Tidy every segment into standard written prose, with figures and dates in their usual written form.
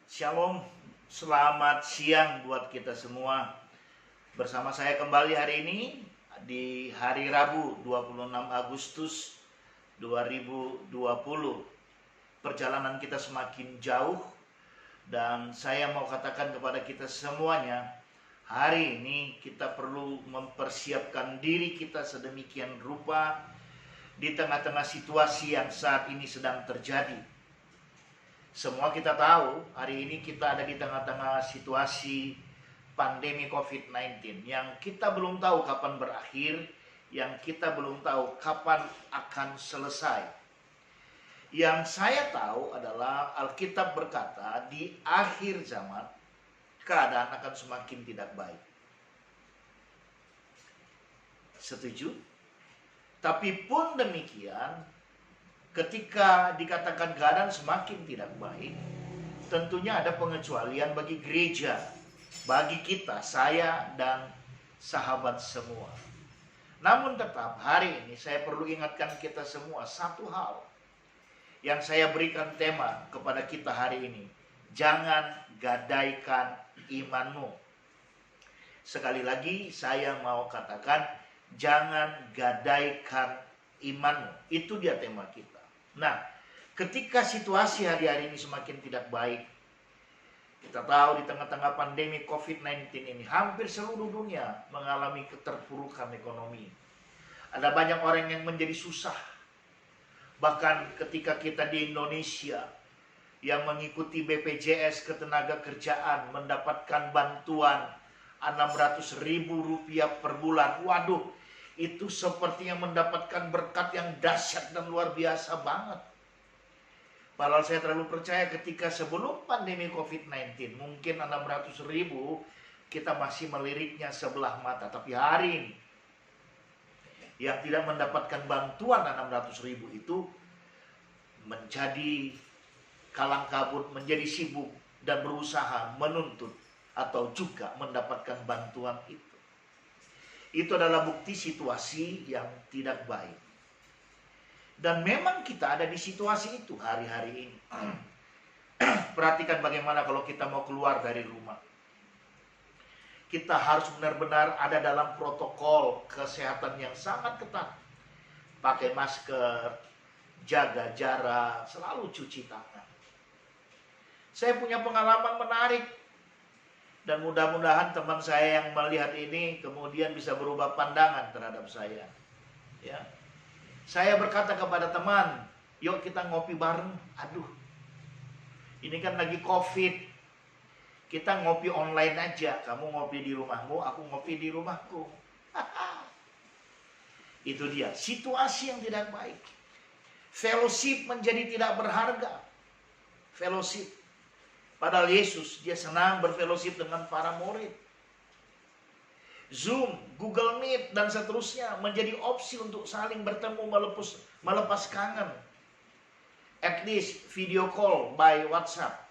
Shalom, selamat siang buat kita semua. Bersama saya kembali hari ini di hari Rabu 26 Agustus 2020. Perjalanan kita semakin jauh dan saya mau katakan kepada kita semuanya, hari ini kita perlu mempersiapkan diri kita sedemikian rupa di tengah-tengah situasi yang saat ini sedang terjadi. Semua kita tahu hari ini kita ada di tengah-tengah situasi pandemi COVID-19 yang kita belum tahu kapan berakhir, yang kita belum tahu kapan akan selesai. Yang saya tahu adalah Alkitab berkata di akhir zaman keadaan akan semakin tidak baik. Setuju? Tapi pun demikian, ketika dikatakan keadaan semakin tidak baik, tentunya ada pengecualian bagi gereja, bagi kita, saya dan sahabat semua. Namun tetap hari ini saya perlu ingatkan kita semua satu hal yang saya berikan tema kepada kita hari ini. Jangan gadaikan imanmu. Sekali lagi saya mau katakan, jangan gadaikan imanmu. Itu dia tema kita. Nah, ketika situasi hari-hari ini semakin tidak baik, kita tahu di tengah-tengah pandemi COVID-19 ini hampir seluruh dunia mengalami keterpurukan ekonomi. Ada banyak orang yang menjadi susah. Bahkan ketika kita di Indonesia yang mengikuti BPJS Ketenagakerjaan mendapatkan bantuan Rp600.000 per bulan. Waduh, itu sepertinya mendapatkan berkat yang dahsyat dan luar biasa banget. Padahal saya terlalu percaya ketika sebelum pandemi COVID-19 mungkin 600.000 kita masih meliriknya sebelah mata. Tapi hari ini yang tidak mendapatkan bantuan 600.000 itu menjadi kalang kabut, menjadi sibuk dan berusaha menuntut atau juga mendapatkan bantuan itu. Itu adalah bukti situasi yang tidak baik. Dan memang kita ada di situasi itu hari-hari ini. Perhatikan bagaimana kalau kita mau keluar dari rumah. Kita harus benar-benar ada dalam protokol kesehatan yang sangat ketat. Pakai masker, jaga jarak, selalu cuci tangan. Saya punya pengalaman menarik. Dan mudah-mudahan teman saya yang melihat ini kemudian bisa berubah pandangan terhadap saya. Ya. Saya berkata kepada teman, yuk kita ngopi bareng. Aduh, ini kan lagi COVID. Kita ngopi online aja. Kamu ngopi di rumahmu, aku ngopi di rumahku. Itu dia, situasi yang tidak baik. Fellowship menjadi tidak berharga. Fellowship. Padahal Yesus, dia senang berfellowship dengan para murid. Zoom, Google Meet, dan seterusnya menjadi opsi untuk saling bertemu, melepas kangen. At least video call by WhatsApp.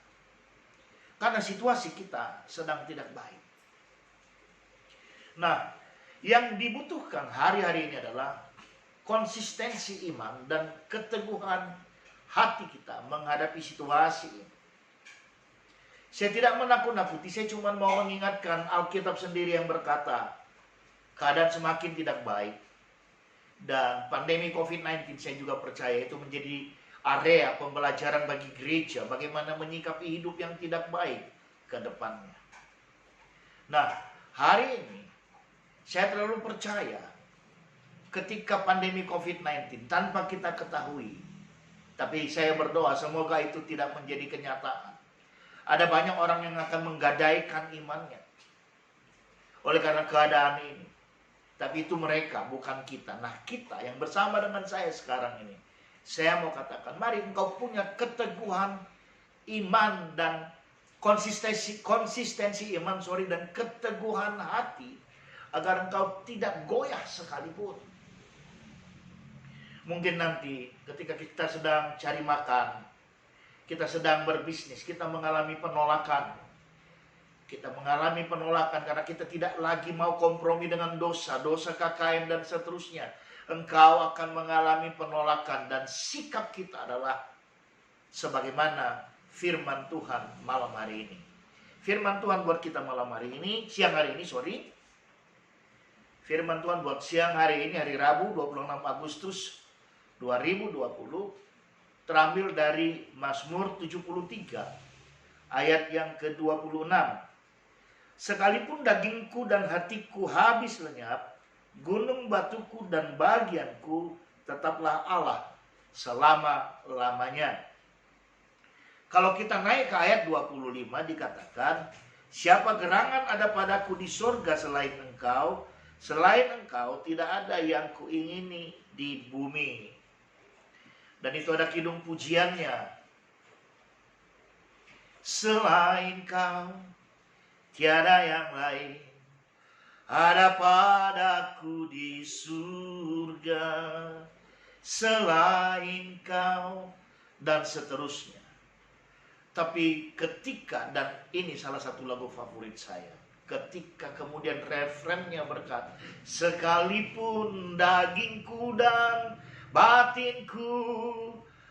Karena situasi kita sedang tidak baik. Nah, yang dibutuhkan hari-hari ini adalah konsistensi iman dan keteguhan hati kita menghadapi situasi ini. Saya tidak menakut-nakuti, saya cuma mau mengingatkan Alkitab sendiri yang berkata, keadaan semakin tidak baik. Dan pandemi COVID-19 saya juga percaya itu menjadi area pembelajaran bagi gereja, bagaimana menyikapi hidup yang tidak baik ke depannya. Nah, hari ini saya terlalu percaya ketika pandemi COVID-19 tanpa kita ketahui, tapi saya berdoa semoga itu tidak menjadi kenyataan. Ada banyak orang yang akan menggadaikan imannya oleh karena keadaan ini. Tapi itu mereka, bukan kita. Nah, kita yang bersama dengan saya sekarang ini, saya mau katakan, mari engkau punya keteguhan iman dan konsistensi iman, dan keteguhan hati agar engkau tidak goyah sekalipun. Mungkin nanti ketika kita sedang cari makan, kita sedang berbisnis, kita mengalami penolakan. Kita mengalami penolakan karena kita tidak lagi mau kompromi dengan dosa KKM dan seterusnya. Engkau akan mengalami penolakan dan sikap kita adalah sebagaimana firman Tuhan malam hari ini. Firman Tuhan buat kita malam hari ini, siang hari ini, Firman Tuhan buat siang hari ini, hari Rabu 26 Agustus 2020, terambil dari Mazmur 73, ayat yang ke-26. Sekalipun dagingku dan hatiku habis lenyap, gunung batuku dan bagianku tetaplah Allah selama-lamanya. Kalau kita naik ke ayat 25 dikatakan, siapa gerangan ada padaku di surga selain engkau, selain engkau tidak ada yang kuingini di bumi. Dan itu ada kidung pujiannya. Selain kau tiada yang lain ada padaku di surga, selain kau, dan seterusnya. Tapi ketika, dan ini salah satu lagu favorit saya, ketika kemudian refrennya berkata, sekalipun dagingku dan batinku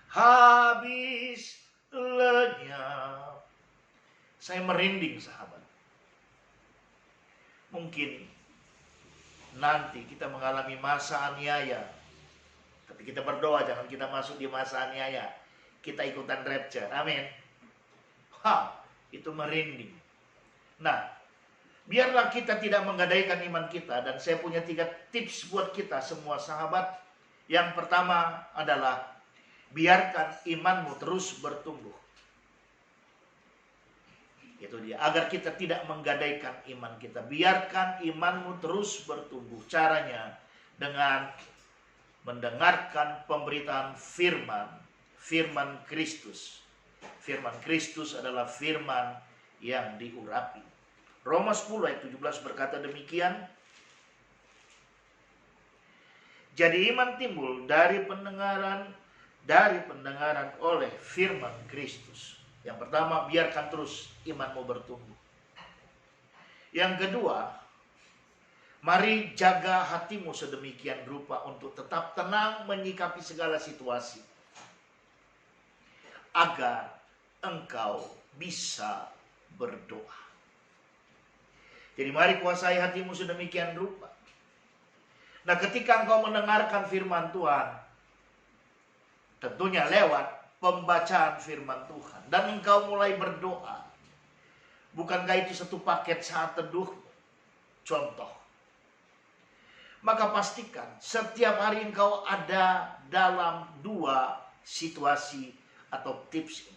habis lenyap, saya merinding, sahabat. Mungkin nanti kita mengalami masa aniaya, tapi kita berdoa jangan kita masuk di masa aniaya, kita ikutan rapture, amin. Itu merinding. Nah, biarlah kita tidak menggadaikan iman kita. Dan saya punya 3 tips buat kita semua sahabat. Yang pertama adalah, biarkan imanmu terus bertumbuh. Itu dia, agar kita tidak menggadaikan iman kita. Biarkan imanmu terus bertumbuh. Caranya dengan mendengarkan pemberitaan firman Kristus. Firman Kristus adalah firman yang diurapi. Roma 10 ayat 17 berkata demikian. Jadi iman timbul dari pendengaran oleh firman Kristus. Yang pertama, biarkan terus imanmu bertumbuh. Yang kedua, mari jaga hatimu sedemikian rupa untuk tetap tenang menyikapi segala situasi, agar engkau bisa berdoa. Jadi mari kuasai hatimu sedemikian rupa. Nah, ketika engkau mendengarkan firman Tuhan, tentunya lewat pembacaan firman Tuhan, dan engkau mulai berdoa, bukankah itu satu paket saat teduh? Contoh, maka pastikan setiap hari engkau ada dalam 2 situasi atau tips ini.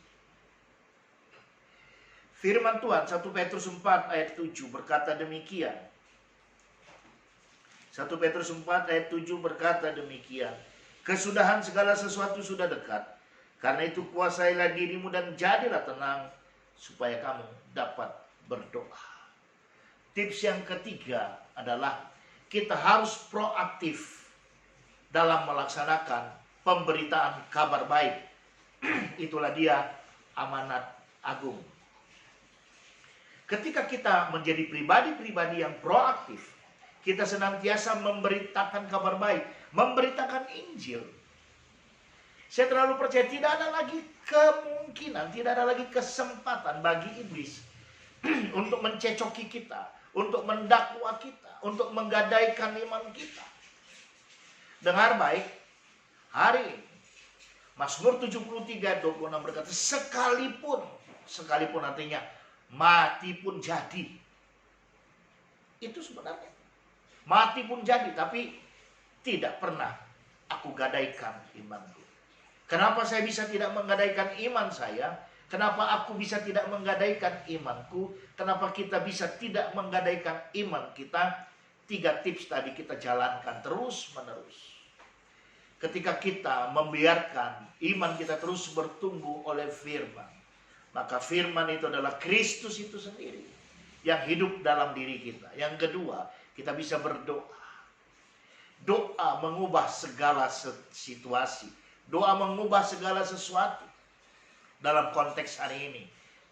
Firman Tuhan 1 Petrus 4 ayat 7 berkata demikian. 1 Petrus 4 ayat 7 berkata demikian. Kesudahan segala sesuatu sudah dekat. Karena itu kuasailah dirimu dan jadilah tenang, supaya kamu dapat berdoa. Tips yang ketiga adalah kita harus proaktif dalam melaksanakan pemberitaan kabar baik. Itulah dia amanat agung. Ketika kita menjadi pribadi-pribadi yang proaktif, kita senantiasa memberitakan kabar baik, memberitakan Injil. Saya terlalu percaya tidak ada lagi kemungkinan, tidak ada lagi kesempatan bagi iblis untuk mencecoki kita, untuk mendakwa kita, untuk menggadaikan iman kita. Dengar baik, hari ini Mazmur 73 26 berkata, sekalipun artinya mati pun jadi. Itu sebenarnya mati pun jadi, tapi tidak pernah aku gadaikan imanku. Kenapa saya bisa tidak menggadaikan iman saya? Kenapa aku bisa tidak menggadaikan imanku? Kenapa kita bisa tidak menggadaikan iman kita? 3 tips tadi kita jalankan terus menerus. Ketika kita membiarkan iman kita terus bertumbuh oleh firman, maka firman itu adalah Kristus itu sendiri yang hidup dalam diri kita. Yang kedua, kita bisa berdoa. Doa mengubah segala situasi. Doa mengubah segala sesuatu. Dalam konteks hari ini,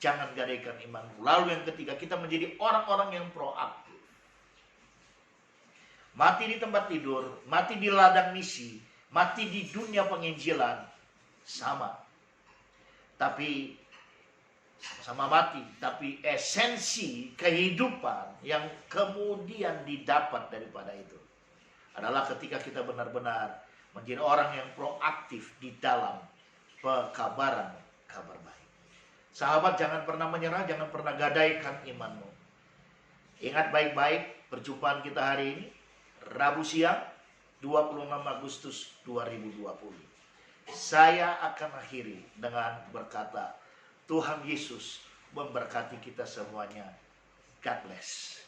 jangan gadaikan imanmu. Lalu yang ketiga, kita menjadi orang-orang yang proaktif. Mati di tempat tidur, mati di ladang misi, mati di dunia penginjilan, sama. Tapi sama mati, tapi esensi kehidupan yang kemudian didapat daripada itu adalah ketika kita benar-benar menjadi orang yang proaktif di dalam pekabaran kabar baik. Sahabat, jangan pernah menyerah, jangan pernah gadaikan imanmu. Ingat baik-baik perjumpaan kita hari ini, Rabu siang, 26 Agustus 2020. Saya akan akhiri dengan berkata, Tuhan Yesus memberkati kita semuanya. God bless.